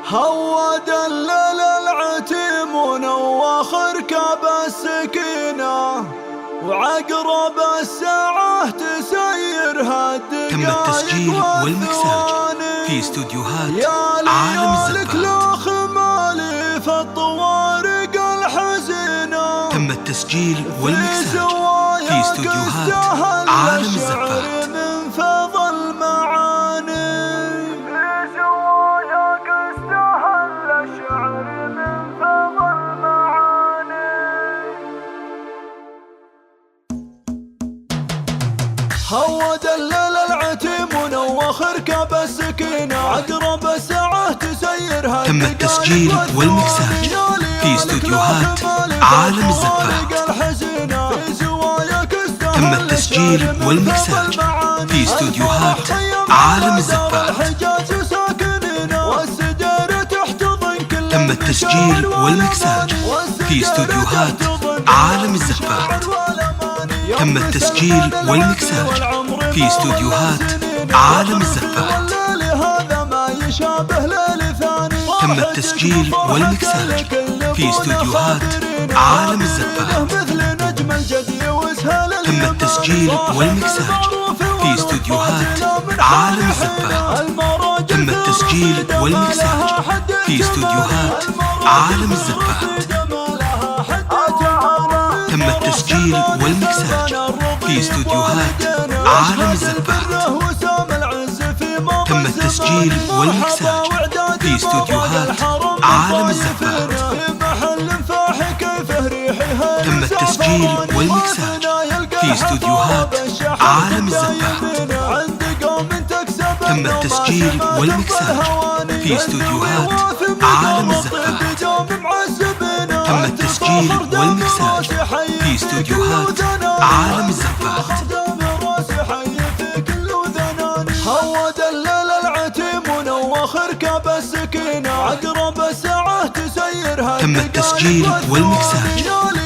هو دلل العتيم ونوخر كاب السكينة، وعقرب الساعة تسيرها الدقايق. تم التسجيل والمكساج في استوديوهات عالم الزفات. لوخ مالي في الطوارق الحزينة. تم التسجيل والمكساج في استوديوهات عالم الزفات. من فض المعاني في زواياك استهل الشعر من فض المعاني. هو دلل العتيم ونوخر كاب السكينة، عقرب الساعة تسيرها. تم التسجيل والمكساج في استوديوهات عالم الزفات. تم التسجيل والمكساج في استوديوهات عالم الزفات. تم التسجيل والمكساج في استوديوهات عالم الزفات. تم التسجيل والمكساج في استوديوهات عالم الزفات. تم التسجيل والمكساج في استوديوهات عالم الزفات. تم التسجيل والمكساج في استوديوهات عالم الزفات. تم التسجيل والمكساج في استوديوهات عالم الزفات. تم التسجيل والمكساج في استوديوهات عالم الزفات. تم التسجيل والمكساج في استوديوهات عالم الزفات. تم التسجيل والمكساج في استوديوهات عالم الزفات. تم التسجيل والمكساج في استوديوهات عالم الزفات. تم التسجيل والمكساج في استوديوهات عالم الزفات. هو دلل العتيم ونوخر كاب السكينة، عقرب الساعة تسيرها. تم التسجيل والمكساج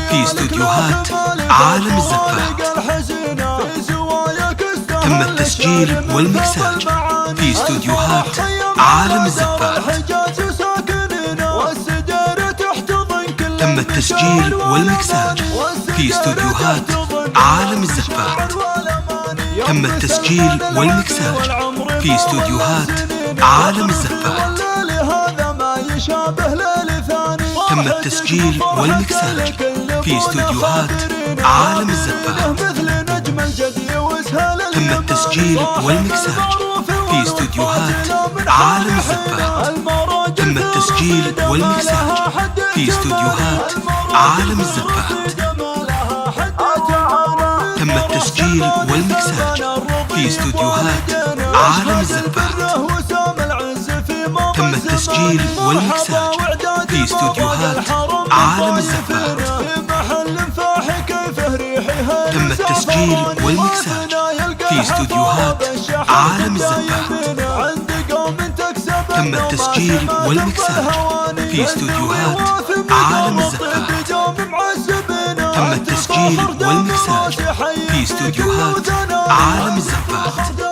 في استوديوهات عالم الزفات. تم التسجيل والمكساج في استوديوهات عالم الزفات. تم التسجيل والمكساج في استوديوهات عالم الزفات. تم التسجيل والمكساج في استوديوهات عالم الزفات. تم التسجيل والمكساج في استوديوهات عالم الزفات. تم التسجيل والمكساج في استوديوهات عالم الزفات. تم التسجيل والمكساج في استوديوهات عالم الزفات. تم التسجيل والمكساج في استوديوهات عالم الزفات. تم التسجيل والمكساج في استوديوهات عالم الزفات. تم التسجيل والمكساج في استوديوهات عالم الزفات. تم التسجيل والمكساج في استوديوهات عالم الزفات. تم التسجيل والمكساج في استوديوهات عالم الزفات.